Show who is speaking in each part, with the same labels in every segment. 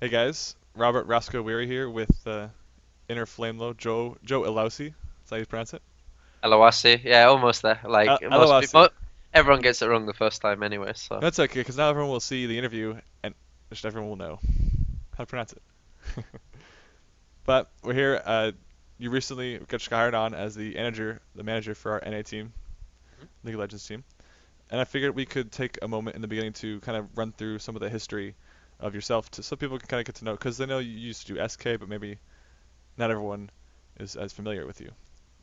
Speaker 1: Hey guys, Robert Roscoe Weary here with Innerflame Joe Ilausi. That's how you pronounce it.
Speaker 2: Alawasi, yeah, almost there. Like most
Speaker 1: Elawasi.
Speaker 2: people, everyone gets it wrong the first time anyway. So
Speaker 1: That's okay, because now everyone will see the interview and just everyone will know how to pronounce it. But we're here. You recently got hired on as the manager for our NA team, League of Legends team, and I figured we could take a moment in the beginning to kind of run through some of the history of yourself, so people can kind of get to know, because they know you used to do SK, but maybe not everyone is as familiar with you.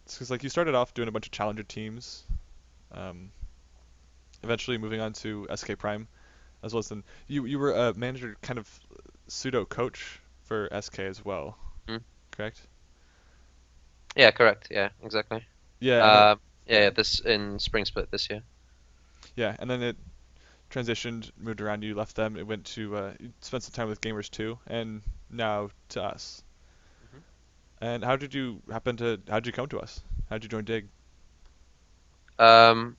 Speaker 1: Because like you started off doing a bunch of challenger teams, um, eventually moving on to SK Prime, as well as then you were a manager, kind of pseudo coach for SK as well,
Speaker 2: mm.
Speaker 1: correct?
Speaker 2: Yeah, correct. Yeah, exactly.
Speaker 1: Yeah, and then
Speaker 2: Um,
Speaker 1: yeah,
Speaker 2: yeah, this in spring split this year.
Speaker 1: yeah, and then it transitioned, moved around. You left them. It went to you spent some time with Gamers 2, and now to us.
Speaker 2: Mhm.
Speaker 1: And how did you happen to? How did you come to us? How did you join Dig?
Speaker 2: Um,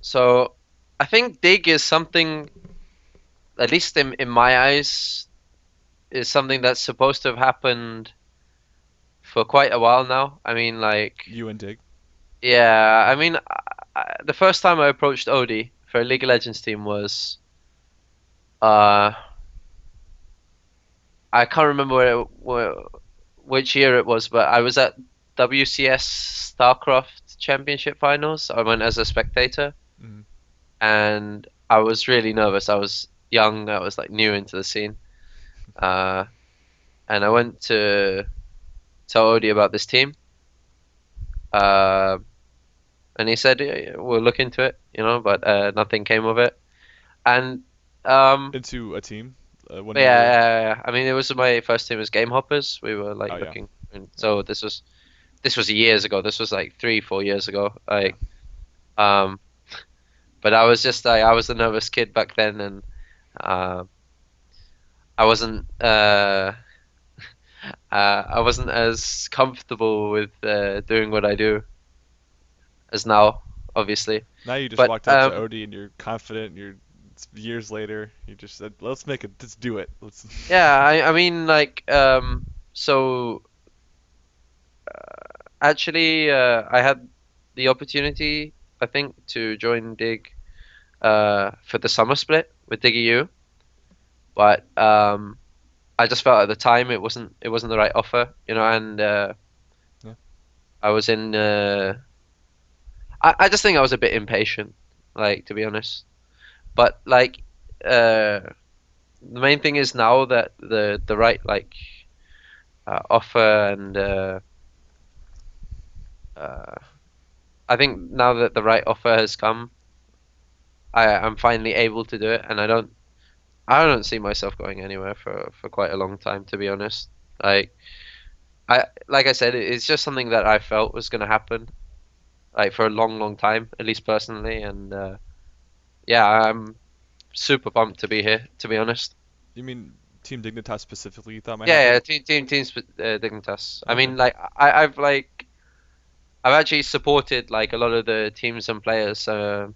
Speaker 2: so I think dig is something, at least in my eyes, is something that's supposed to have happened for quite a while now. I mean, like,
Speaker 1: You and Dig?
Speaker 2: yeah, I mean, the first time I approached Odie for a League of Legends team was, uh, I can't remember which year it was, but I was at WCS StarCraft Championship Finals. I went as a spectator,
Speaker 1: Mm.
Speaker 2: and I was really nervous. I was young. I was like new into the scene, uh, and I went to tell Odie about this team, uh, and he said, "Yeah, yeah, we'll look into it, but nothing came of it." And um,
Speaker 1: Into a team when
Speaker 2: yeah,
Speaker 1: you were.
Speaker 2: yeah, yeah. I mean, it was my first team as Game Hoppers. We were
Speaker 1: Oh
Speaker 2: like
Speaker 1: yeah,
Speaker 2: looking, and
Speaker 1: yeah,
Speaker 2: so this was years ago. This was like 3, 4 years ago.
Speaker 1: yeah.
Speaker 2: Um, but I was just like I was a nervous kid back then, and uh, I wasn't I wasn't as comfortable with doing what I do as now, obviously.
Speaker 1: Now you just
Speaker 2: But
Speaker 1: walked up to Odie and you're confident. You're it's years later. You just said, "Let's make it. Let's do it. Let's."
Speaker 2: yeah, I mean like so actually I had the opportunity I think to join Dig for the summer split with Dig EU, but I just felt at the time it wasn't the right offer, and
Speaker 1: Yeah.
Speaker 2: I was in I just think I was a bit impatient, like to be honest. But like the main thing is now that the right like offer and uh I think now that the right offer has come, I'm finally able to do it, and I don't see myself going anywhere for quite a long time, to be honest. Like like I said, it's just something that I felt was going to happen, like for a long, long time, at least personally. And yeah, I'm super pumped to be here, to be honest.
Speaker 1: You mean Team Dignitas specifically? You thought might
Speaker 2: Yeah,
Speaker 1: happen?
Speaker 2: yeah, teams Dignitas. I
Speaker 1: Okay.
Speaker 2: mean, like I've actually supported like a lot of the teams and players that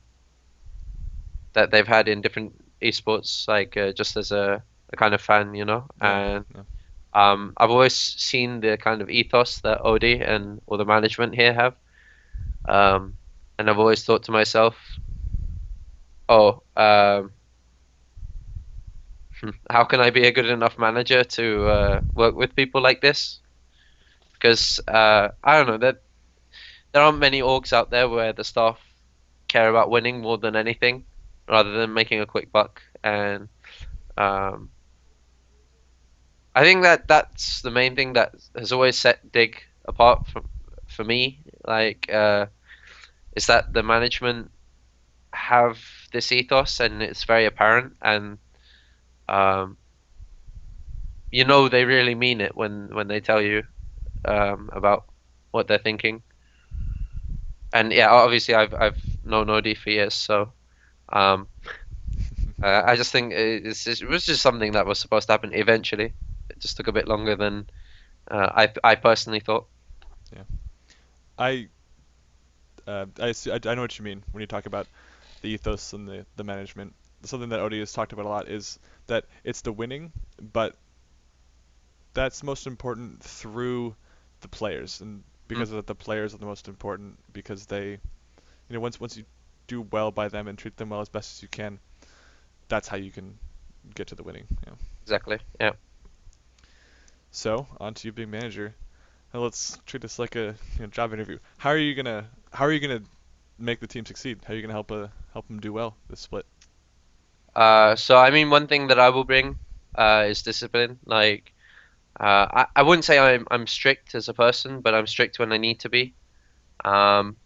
Speaker 2: they've had in different esports, like just as a kind of fan,
Speaker 1: Yeah.
Speaker 2: and
Speaker 1: Yeah.
Speaker 2: I've always seen the kind of ethos that Odie and all the management here have. Um, and I've always thought to myself, oh, how can I be a good enough manager to work with people like this? Because I don't know that there aren't many orgs out there where the staff care about winning more than anything, rather than making a quick buck. And um, I think that that's the main thing that has always set Dig apart from for me. Like, is that the management have this ethos, and it's very apparent, and um, they really mean it when they tell you about what they're thinking. And yeah, obviously I've known Odie for years, so um, I just think it was just something that was supposed to happen eventually. It just took a bit longer than I personally thought.
Speaker 1: Yeah. I, I know what you mean when you talk about the ethos and the management. Something that Odie has talked about a lot is that it's the winning, but that's most important through the players, and
Speaker 2: Mm,
Speaker 1: because of that, the players are the most important because they, once you do well by them and treat them well as best as you can, that's how you can get to the winning. Yeah.
Speaker 2: exactly. Yeah.
Speaker 1: So on to you being manager. Now let's treat this like a job interview. How are you gonna make the team succeed? How are you gonna help them do well this split?
Speaker 2: So I mean, one thing that I will bring is discipline. Like, I wouldn't say I'm strict as a person, but I'm strict when I need to be. Um,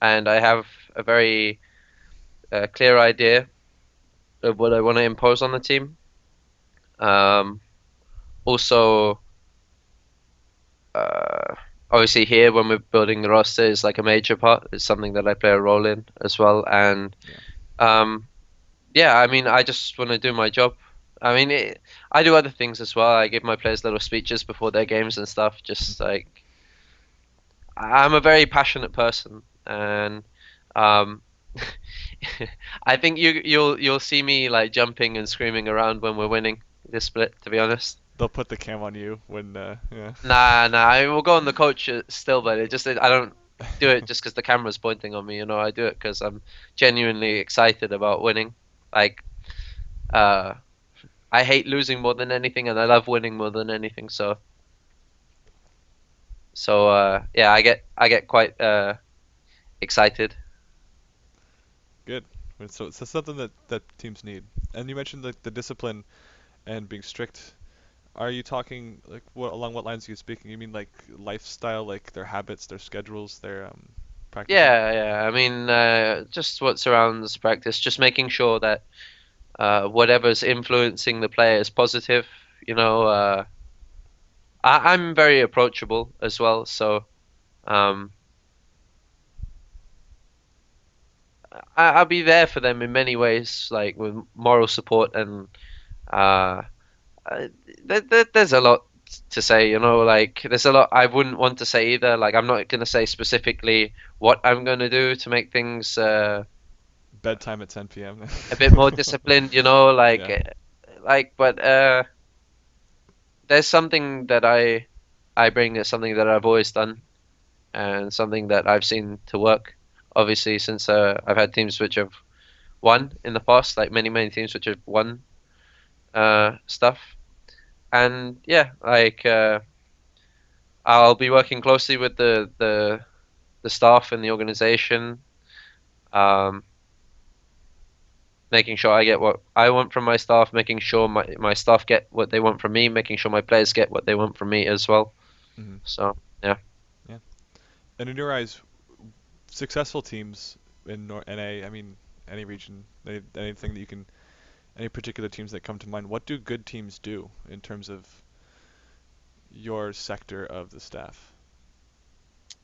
Speaker 2: and I have a very clear idea of what I want to impose on the team. Um, Also, uh, obviously here when we're building the roster is like a major part. It's something that I play a role in as well. And
Speaker 1: Yeah.
Speaker 2: um, yeah, I mean, I just want to do my job. I mean, I do other things as well. I give my players little speeches before their games and stuff. Just like I'm a very passionate person, and um, I think you'll see me like jumping and screaming around when we're winning this split. To be honest.
Speaker 1: They'll put the cam on you when yeah.
Speaker 2: Nah. I will go on the coach still, but I don't do it just because the camera's pointing on me. I do it because I'm genuinely excited about winning. Like, uh, I hate losing more than anything, and I love winning more than anything. Yeah, I get quite excited.
Speaker 1: Good. So it's something that teams need. And you mentioned like the discipline and being strict. Are you talking like along what lines are you speaking? You mean like lifestyle, like their habits, their schedules, their practicing?
Speaker 2: Yeah. I mean, just what surrounds practice, just making sure that whatever's influencing the player is positive. You know, I'm very approachable as well, so. Um, I'll be there for them in many ways, like with moral support and uh, there's a lot to say, like there's a lot I wouldn't want to say either. Like I'm not gonna say specifically what I'm gonna do to make things
Speaker 1: Bedtime at 10 p.m.
Speaker 2: a bit more disciplined,
Speaker 1: Yeah.
Speaker 2: but there's something that I bring as something that I've always done and something that I've seen to work. Obviously, since I've had teams which have won in the past, like many teams which have won stuff. And yeah, like I'll be working closely with the staff and the organization, um, making sure I get what I want from my staff, making sure my staff get what they want from me, making sure my players get what they want from me as well.
Speaker 1: Hmm.
Speaker 2: So yeah.
Speaker 1: Yeah. And in your eyes, successful teams in NA, I mean, any region, anything that you can, any particular teams that come to mind, what do good teams do in terms of your sector of the staff?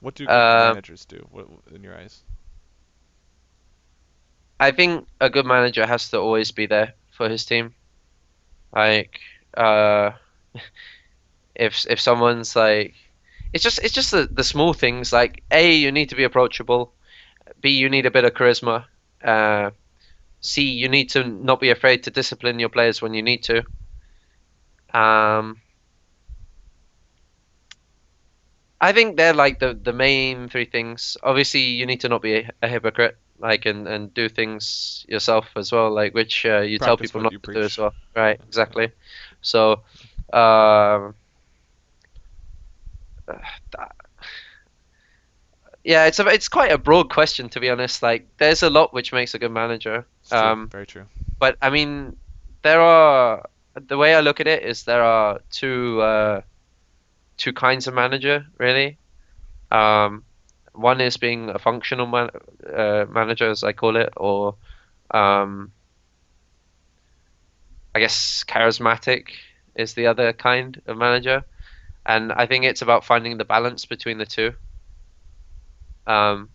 Speaker 1: What do good
Speaker 2: Um,
Speaker 1: managers do? What in your eyes?
Speaker 2: I think a good manager has to always be there for his team. Like uh, if someone's like, it's just the small things. Like A, you need to be approachable. B, you need a bit of charisma. Uh, C, you need to not be afraid to discipline your players when you need to. Um, I think they're like the main three things. Obviously, you need to not be a hypocrite, like and do things yourself as well, like which you tell
Speaker 1: Practice
Speaker 2: people
Speaker 1: what
Speaker 2: not
Speaker 1: you
Speaker 2: to do as
Speaker 1: preach.
Speaker 2: well. Right,
Speaker 1: Yeah.
Speaker 2: exactly. So, um, yeah, it's quite a broad question to be honest. Like, there's a lot which makes a good manager.
Speaker 1: It's true. Very true.
Speaker 2: But I mean, there are the way I look at it is there are two kinds of manager really. Um, One is being a functional manager, as I call it, or um, I guess charismatic is the other kind of manager. And I think it's about finding the balance between the two. Um,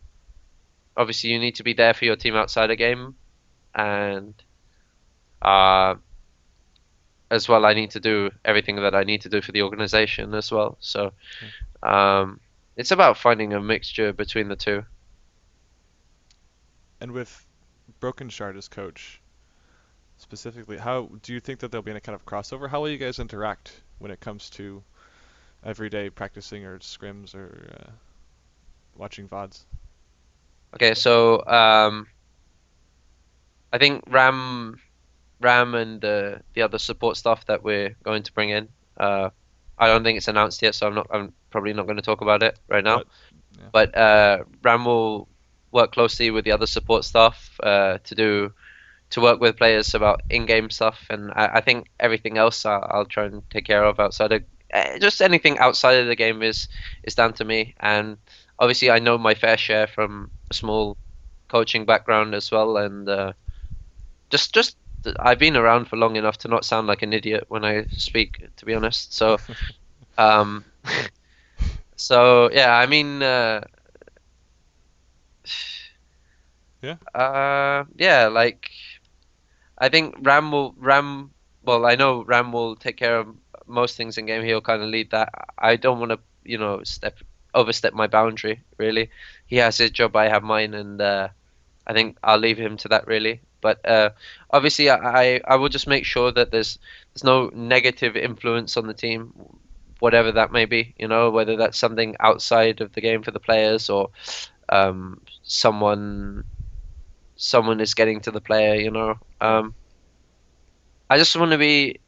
Speaker 2: Obviously, you need to be there for your team outside a game, and uh, as well, I need to do everything that I need to do for the organization as well. So
Speaker 1: Yeah.
Speaker 2: um, it's about finding a mixture between the two.
Speaker 1: And with Broken Shard as coach, specifically, how do you think that there'll be any kind of crossover? How will you guys interact when it comes to every day practicing or scrims or watching VODs?
Speaker 2: Okay, so I think Ram and the other support staff that we're going to bring in. Uh, I don't think it's announced yet, so I'm probably not going to talk about it right now.
Speaker 1: But yeah,
Speaker 2: But Ram will work closely with the other support staff to work with players about in-game stuff, and I think everything else I'll try and take care of outside of just anything outside of the game is down to me. And obviously, I know my fair share from a small coaching background as well, and just I've been around for long enough to not sound like an idiot when I speak, to be honest. So um, so yeah, I mean
Speaker 1: yeah,
Speaker 2: yeah, like. I think Ram. Well, I know Ram will take care of most things in game. He'll kind of lead that. I don't want to, step overstep my boundary. Really, he has his job. I have mine, and I think I'll leave him to that. Really, but obviously, I will just make sure that there's no negative influence on the team, whatever that may be. Whether that's something outside of the game for the players or someone is getting to the player.
Speaker 1: yeah.
Speaker 2: I just want to be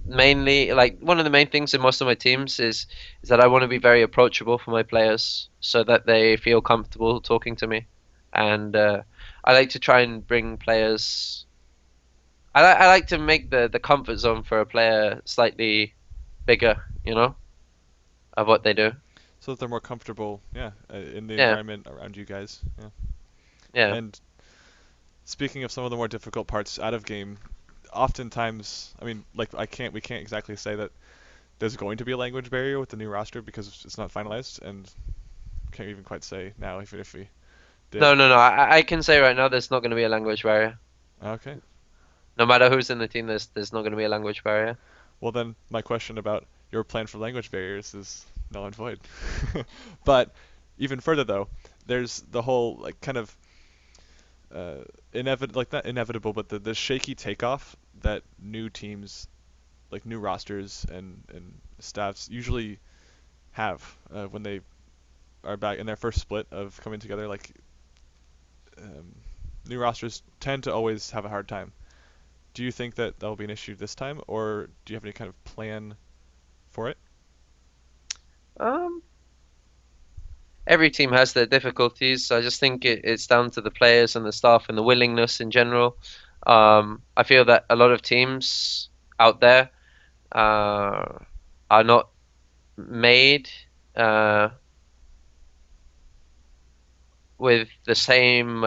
Speaker 2: mainly like one of the main things in most of my teams is that I want to be very approachable for my players so that they feel comfortable talking to me, and I like to try and bring players. I like to make the comfort zone for a player slightly bigger, of what they do.
Speaker 1: So that they're more comfortable, yeah, in the
Speaker 2: Yeah,
Speaker 1: environment around you guys. Yeah.
Speaker 2: yeah.
Speaker 1: And speaking of some of the more difficult parts out of game, oftentimes, I mean, like we can't exactly say that there's going to be a language barrier with the new roster because it's not finalized, and can't even quite say now even if we
Speaker 2: No,
Speaker 1: did.
Speaker 2: no, no. I can say right now there's not going to be a language barrier.
Speaker 1: Okay.
Speaker 2: No matter who's in the team, there's not going to be a language barrier.
Speaker 1: Well then, my question about your plan for language barriers is null and void. But even further though, there's the whole like kind of like not inevitable, but the shaky takeoff that new teams, like new rosters and staffs usually have when they are back in their first split of coming together. Like um, new rosters tend to always have a hard time. Do you think that that'll be an issue this time, or do you have any kind of plan for it?
Speaker 2: Um, every team has their difficulties. I just think it's down to the players and the staff and the willingness in general. I feel that a lot of teams out there uh, are not made uh, with the same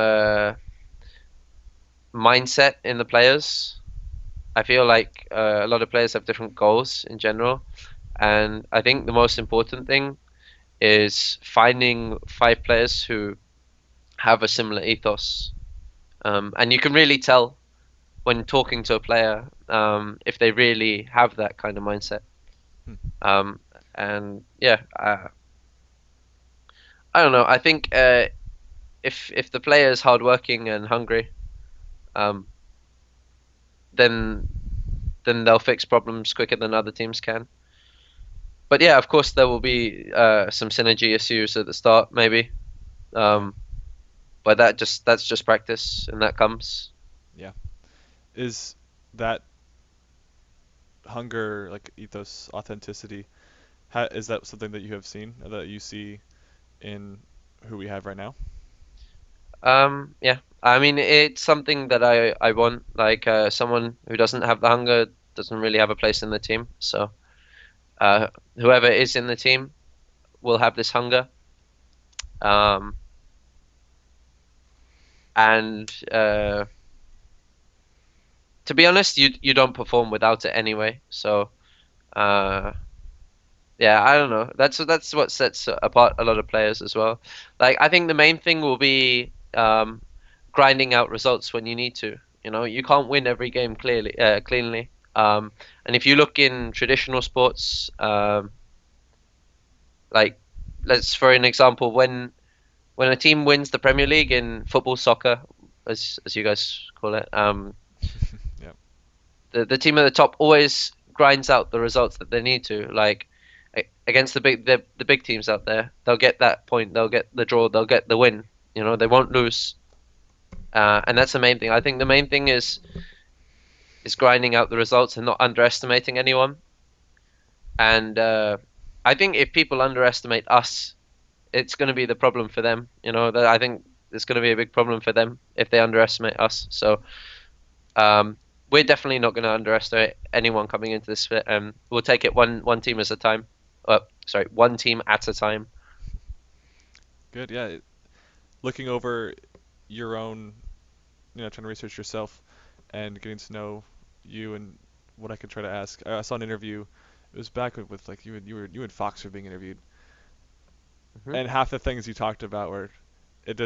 Speaker 2: mindset in the players. I feel like a lot of players have different goals in general, and I think the most important thing is finding five players who have a similar ethos. And you can really tell when talking to a player if they really have that kind of mindset.
Speaker 1: Hmm.
Speaker 2: Um, and yeah, I don't know. I think if the player is hardworking and hungry, um, then then they'll fix problems quicker than other teams can. But yeah, of course there will be some synergy issues at the start, maybe.
Speaker 1: Yeah.
Speaker 2: Um, but that's just practice, and that comes.
Speaker 1: Yeah. Is that hunger, like ethos, authenticity, is that something that you have seen, that you see in who we have right now?
Speaker 2: Yeah. I mean, it's something that I want. Like someone who doesn't have the hunger doesn't really have a place in the team. So uh, whoever is in the team will have this hunger. Um, and to be honest, you don't perform without it anyway. So uh, yeah, I don't know. That's what sets apart a lot of players as well. Like I think the main thing will be grinding out results when you need to. You can't win every game cleanly. And if you look in traditional sports, like let's for an example, when a team wins the Premier League in football, soccer, as you guys call it,
Speaker 1: Yeah.
Speaker 2: the team at the top always grinds out the results that they need to. Like against the big teams out there. They'll get that point. They'll get the draw. They'll get the win. You know, they won't lose. And that's the main thing. I think the main thing is grinding out the results and not underestimating anyone. And I think if people underestimate us, it's going to be the problem for them. You know, that I think it's going to be a big problem for them if they underestimate us. So um, we're definitely not going to underestimate anyone coming into this split. We'll take it one team at a time. Sorry, one team at a time.
Speaker 1: Good. Yeah. Looking over your own, trying to research yourself and getting to know you and what I could try to ask. I saw an interview. It was back with like you and Fox were being interviewed,
Speaker 2: Hmm.
Speaker 1: and half the things you talked about were it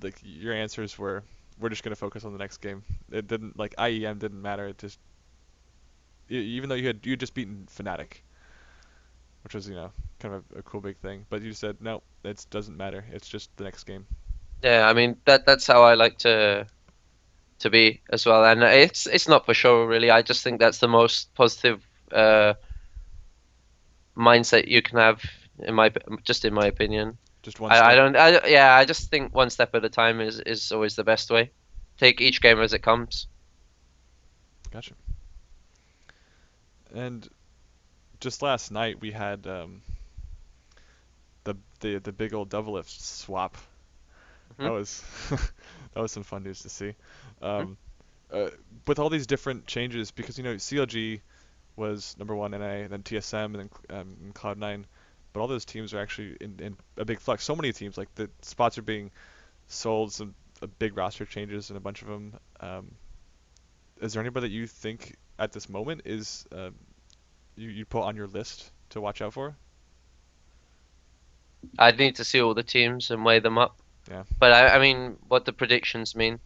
Speaker 1: like your answers were we're just gonna focus on the next game. It didn't like IEM didn't matter. It just even though you had just beaten Fnatic, which was kind of a cool big thing, but you said no, it doesn't matter. It's just the next game.
Speaker 2: Yeah, I mean that's how I like to be as well. And it's not for show really. I just think that's the most positive uh, mindset you can have in my just in my opinion.
Speaker 1: Just one
Speaker 2: I
Speaker 1: step.
Speaker 2: don't yeah, I just think one step at a time is always the best way. Take each game as it comes.
Speaker 1: Gotcha. And just last night we had the big old double lift swap. That
Speaker 2: Hmm.
Speaker 1: was that was some fun news to see.
Speaker 2: Hmm.
Speaker 1: Um, uh, with all these different changes, because CLG was number one NA, then TSM, and then Cloud9, but all those teams are actually in a big flux. So many teams, like the spots are being sold, some big roster changes, and a bunch of them. Is there anybody that you think at this moment is you put on your list to watch out for?
Speaker 2: I'd need to see all the teams and weigh them up.
Speaker 1: Yeah.
Speaker 2: But I mean, what the predictions mean.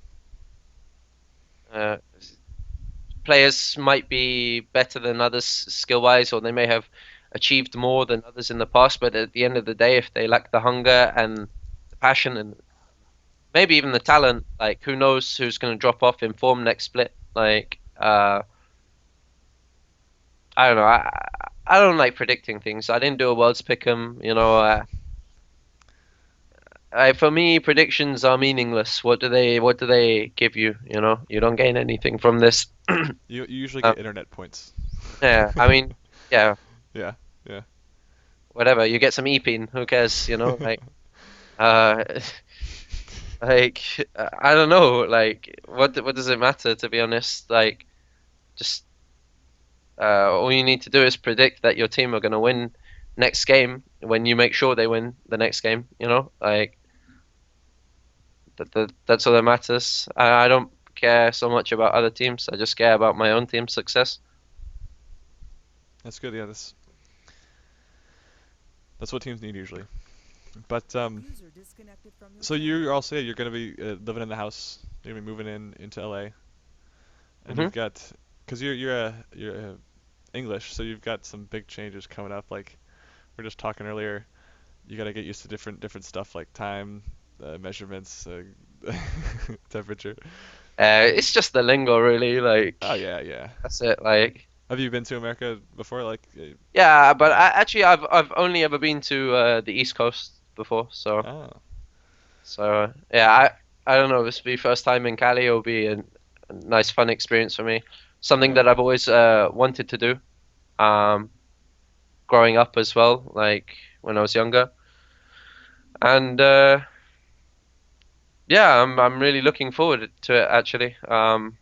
Speaker 2: Uh, Players might be better than others skill wise, or they may have achieved more than others in the past. But at the end of the day, if they lack the hunger and the passion and maybe even the talent, like who knows who's going to drop off in form next split? Like, I don't know. I don't like predicting things. I didn't do a world's pick'em. You know, for me, predictions are meaningless. What do they give you? You know, you don't gain anything from this.
Speaker 1: You usually
Speaker 2: Um,
Speaker 1: get internet points.
Speaker 2: yeah, I mean, yeah,
Speaker 1: Yeah. Yeah.
Speaker 2: whatever. You get some EPing. Who cares? You know, like, uh, like I don't know. Like, what does it matter? To be honest, like, just all you need to do is predict that your team are going to win next game when you make sure they win the next game. You know, like that's all that matters. I don't care so much about other teams. I just care about my own team's success.
Speaker 1: That's good. Yeah. That's what teams need usually. But so you also you're gonna be living in the house. You're gonna be moving into LA, and
Speaker 2: Hmm.
Speaker 1: you've got because you're English, so you've got some big changes coming up. Like we are just talking earlier, you gotta get used to different stuff like time, measurements, temperature.
Speaker 2: It's just the lingo, really. Like
Speaker 1: Oh yeah, yeah.
Speaker 2: that's it. Like
Speaker 1: Have you been to America before? Like
Speaker 2: yeah, but
Speaker 1: yeah.
Speaker 2: actually, I've only ever been to the East Coast before.
Speaker 1: Oh
Speaker 2: Yeah, I don't know if this will be first time in Cali or be a nice fun experience for me. Something
Speaker 1: yeah.
Speaker 2: that I've always wanted to do. Um, Growing up as well, like when I was younger, and yeah, I'm really looking forward to it actually. Well,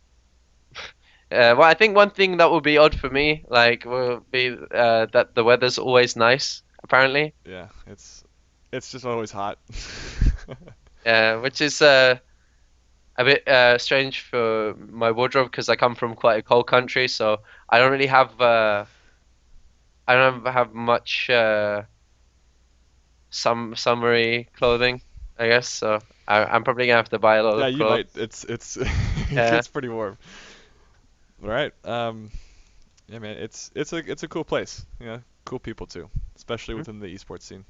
Speaker 2: I think one thing that would be odd for me, like, will be that the weather's always nice, apparently.
Speaker 1: Yeah. It's just always hot.
Speaker 2: Which is a bit strange for my wardrobe because I come from quite a cold country, so I don't really have I don't have much summery clothing, I guess. So I'm probably gonna have to buy a lot
Speaker 1: Yeah,
Speaker 2: of
Speaker 1: you might.
Speaker 2: clothes.
Speaker 1: It's it
Speaker 2: Yeah.
Speaker 1: gets pretty warm. All right. Yeah, man. It's a cool place. Cool people too, especially
Speaker 2: Mhm.
Speaker 1: within the esports scene.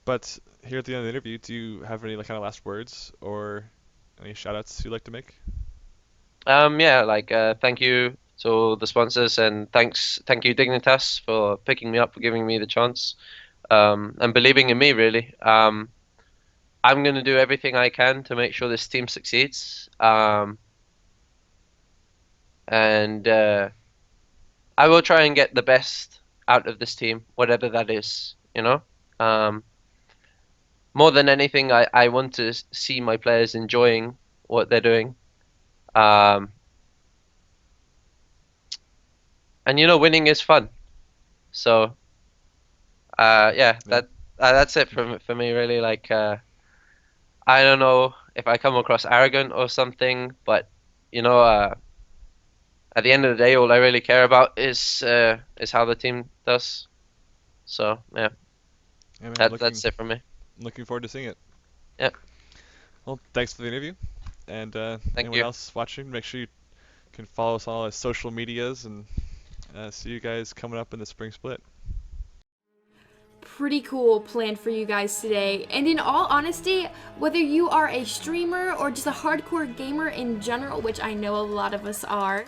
Speaker 1: But here at the end of the interview, do you have any like kind of last words or any shout outs you'd like to make?
Speaker 2: Yeah, like thank you. to the sponsors, and thank you Dignitas for picking me up, for giving me the chance, and believing in me really. I'm gonna do everything I can to make sure this team succeeds. And I will try and get the best out of this team, whatever that is, you know. Um, More than anything, I want to see my players enjoying what they're doing. Um, and winning is fun. So yeah,
Speaker 1: Yeah.
Speaker 2: that's it for me really. Like I don't know if I come across arrogant or something, but you know, at the end of the day, all I really care about is how the team does. So yeah,
Speaker 1: Yeah, man.
Speaker 2: that's it for me.
Speaker 1: Looking forward to seeing it.
Speaker 2: Yeah,
Speaker 1: Well, thanks for the interview. And
Speaker 2: thank
Speaker 1: anyone
Speaker 2: you.
Speaker 1: else watching, make sure you can follow us on all our social medias and see you guys coming up in the spring split.
Speaker 3: Pretty cool plan for you guys today. And in all honesty, whether you are a streamer or just a hardcore gamer in general, which I know a lot of us are,